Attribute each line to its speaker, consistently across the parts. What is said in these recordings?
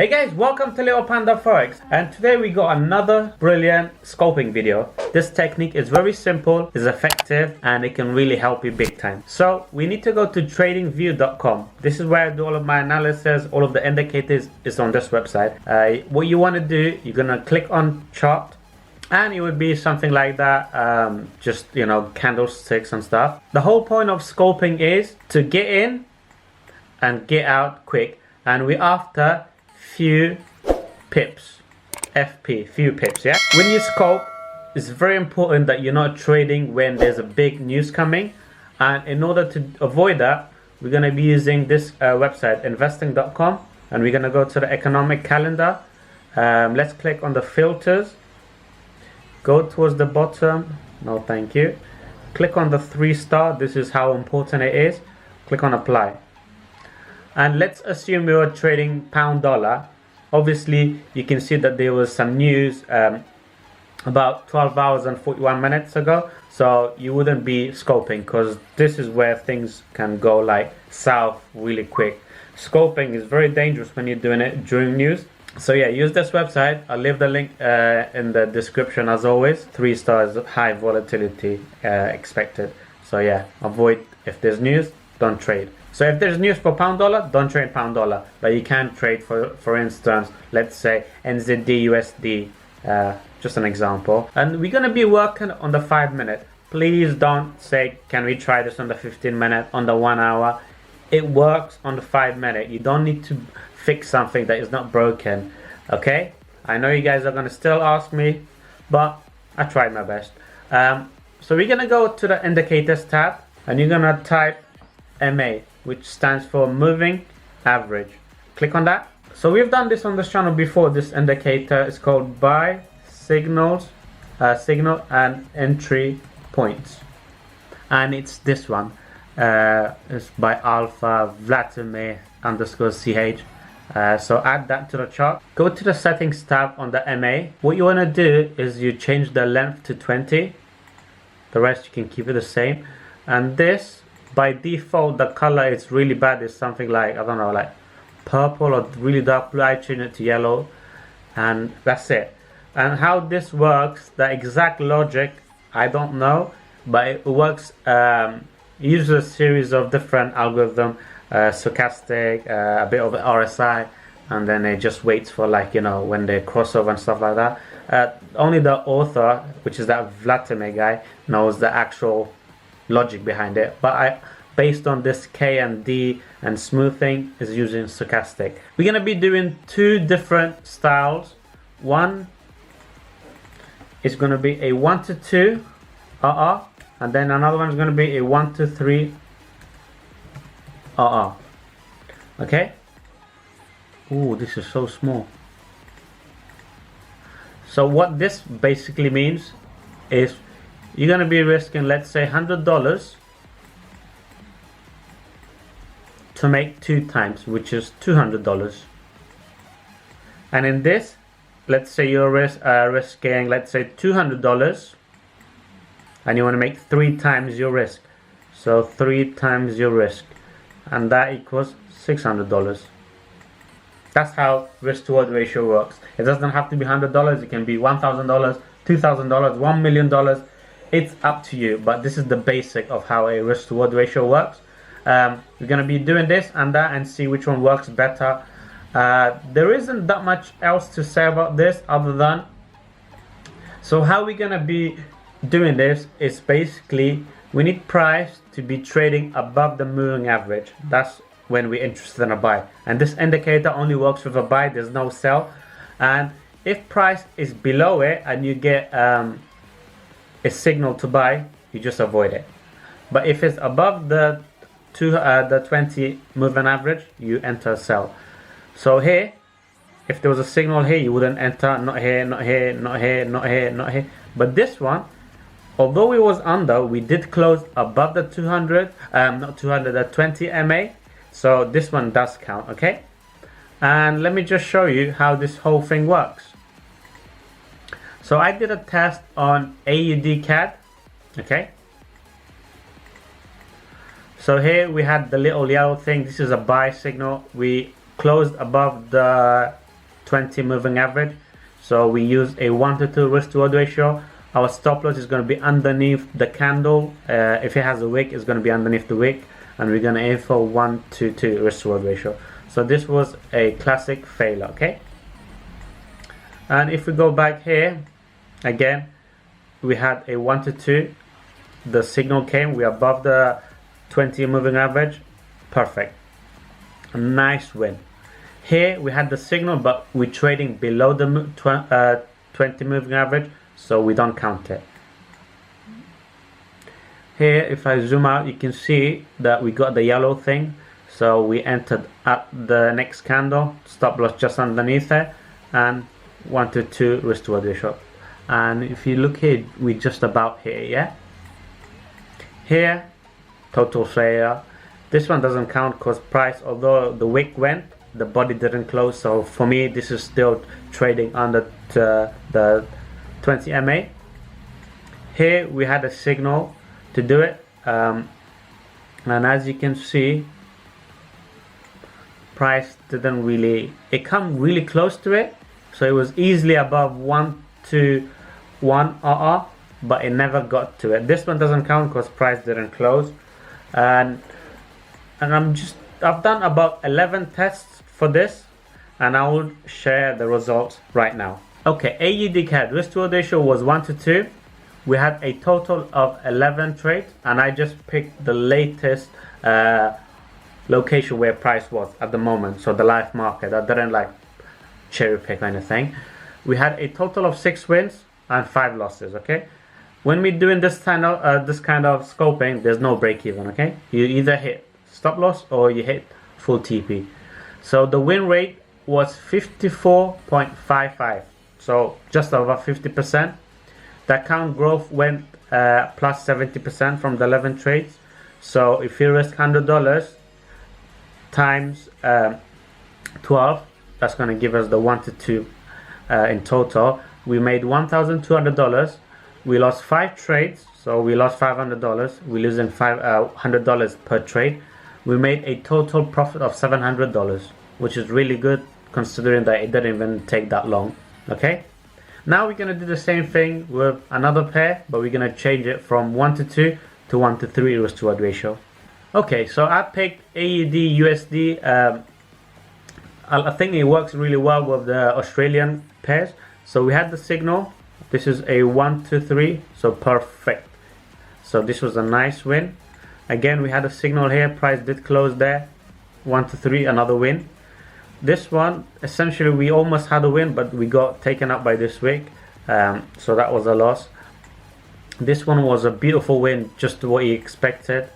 Speaker 1: Hey guys, welcome to Little Panda Forex, and today we got another brilliant scalping video. This technique is very simple, is effective, and it can really help you big time. So we need to go to tradingview.com. This is where I do all of my analysis, all of the indicators is on this website. What you want to do, you're gonna click on chart, and it would be something like that, just candlesticks and stuff. The whole point of scalping is to get in and get out quick, and we're after few pips, FP, few pips. Yeah, when you scalp, it's very important that you're not trading when there's a big news coming, and in order to avoid that, we're going to be using this website, investing.com, and we're going to go to the economic calendar. Let's click on the filters, go towards the bottom, no thank you, click on the 3-star. This is how important it is. Click on apply. And let's assume we were trading pound dollar. Obviously you can see that there was some news about 12 hours and 41 minutes ago, so you wouldn't be scalping because this is where things can go like south really quick. Scalping is very dangerous when you're doing it during news. So yeah, use this website. I'll leave the link in the description as always. 3 stars, high volatility expected. So yeah, avoid, if there's news, don't trade. So if there's news for pound dollar, don't trade pound dollar, but you can trade for instance, let's say NZD USD, just an example. And we're going to be working on the 5 minute. Please don't say, can we try this on the 15 minute, on the 1 hour? It works on the 5 minute. You don't need to fix something that is not broken. Okay, I know you guys are going to still ask me, but I tried my best. So we're going to go to the indicators tab, and you're going to type MA, which stands for moving average. Click on that. So we've done this on this channel before. This indicator is called buy signal and entry points, and it's this one. It's by Alpha Vladimir _ch. So add that to the chart. Go to the settings tab on the MA. What you want to do is you change the length to 20. The rest you can keep it the same. And this, by default, the color is really bad. It's something like, I don't know, like purple or really dark blue. I change it to yellow, and that's it. And how this works, the exact logic, I don't know, but it works. Uses a series of different algorithms, stochastic, a bit of RSI, and then it just waits for, like, when they cross over and stuff like that. Only the author, which is that Vladimir guy, knows the actual logic behind it, but based on this K and D and smoothing, is using stochastic. We're going to be doing 2 different styles. One is going to be a 1 to 2 and then another one is going to be a 1 to 3 okay. Ooh, this is so small. So what this basically means is you're going to be risking, let's say, $100 to make 2 times, which is $200. And in this, let's say you're risking, let's say, $200, and you want to make 3 times your risk. So 3 times your risk, and that equals $600. That's how risk to reward ratio works. It doesn't have to be $100. It can be $1,000, $2,000, $1 million. It's up to you, but this is the basic of how a risk to reward ratio works. We're going to be doing this and that and see which one works better. There isn't that much else to say about this other than, so how we're going to be doing this is basically we need price to be trading above the moving average. That's when we're interested in a buy, and this indicator only works with a buy. There's no sell. And if price is below it and you get a signal to buy, you just avoid it. But if it's above the 20 moving average, you enter sell. So here, if there was a signal here, you wouldn't enter. Not here, not here, not here, not here, not here. But this one, although it was under, we did close above the 200, not 200, the 20 MA. So this one does count, okay? And let me just show you how this whole thing works. So I did a test on AUD CAD, okay? So here we had the little yellow thing. This is a buy signal. We closed above the 20 moving average. So we use a 1 to 2 risk to reward ratio. Our stop loss is going to be underneath the candle. If it has a wick, it's going to be underneath the wick, and we're going to aim for 1 to 2 risk to reward ratio. So this was a classic failure, okay? And if we go back here, again, we had a 1 to 2. The signal came, we're above the 20 moving average. Perfect. A nice win. Here we had the signal, but we're trading below the 20 moving average, so we don't count it. Here, if I zoom out, you can see that we got the yellow thing. So we entered at the next candle, stop loss just underneath it, and 1 to 2 risk to reward ratio. And if you look here, we're just about here, yeah? Here, total failure. This one doesn't count because price, although the wick went, the body didn't close. So for me, this is still trading under the 20 MA. Here we had a signal to do it, and as you can see, price didn't really, it come really close to it, so it was easily above 1 to 1 RR, but it never got to it. This one doesn't count because price didn't close. And I've done about 11 tests for this, and I will share the results right now. Okay, AUD CAD risk to reward ratio was 1 to 2. We had a total of 11 trades, and I just picked the latest location where price was at the moment, so the live market. I didn't like cherry pick or anything. We had a total of 6 wins and 5 losses, okay? When we're doing this kind of scoping, there's no break even, okay? You either hit stop loss or you hit full TP. So the win rate was 54.55, so just over 50%. The account growth went plus 70% from the 11 trades. So if you risk $100 times 12, that's going to give us the 1 to 2 in total. We made $1,200. We lost 5 trades, so we lost $500. We're losing $100 per trade. We made a total profit of $700, which is really good considering that it didn't even take that long. Okay, now we're going to do the same thing with another pair, but we're going to change it from 1 to 2 to 1 to 3 risk to reward ratio. Okay, so I picked AUD USD. I think it works really well with the Australian pairs. So we had the signal. This is a 1 to 3, so perfect. So this was a nice win. Again, we had a signal here. Price did close there. 1 to 3, another win. This one, essentially, we almost had a win, but we got taken up by this wick. So that was a loss. This one was a beautiful win, just what you expected.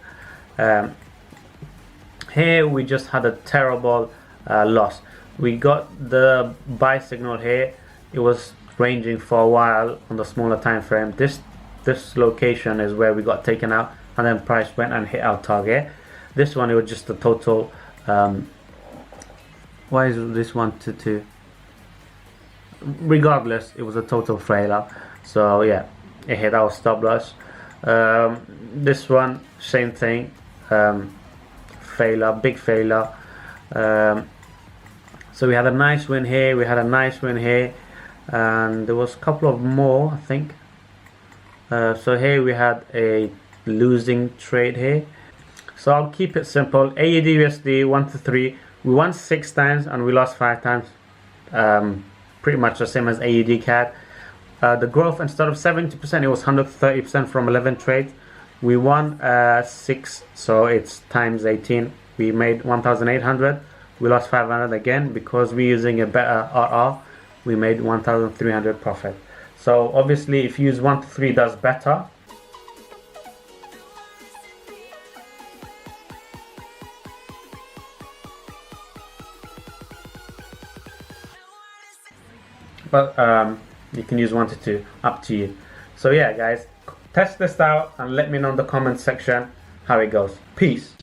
Speaker 1: Here we just had a terrible loss. We got the buy signal here. It was ranging for a while on the smaller time frame. This location is where we got taken out, and then price went and hit our target. This one, it was just a total why is this 1 to 2? Regardless, it was a total failure. So yeah, it hit our stop loss. This one, same thing, failure, big failure. So we had a nice win here, we had a nice win here, and there was a couple of more, I think. So here we had a losing trade here. So I'll keep it simple. AUD USD 1 to 3. We won 6 times and we lost 5 times. Pretty much the same as AUD CAD. The growth, instead of 70%, it was 130% from 11 trades. We won 6, so it's times 18. We made 1,800. We lost 500 again because we're using a better RR. We made 1,300 profit. So obviously, if you use 1 to 3, that's better. But you can use 1 to 2, up to you. So yeah, guys, test this out and let me know in the comment section how it goes. Peace.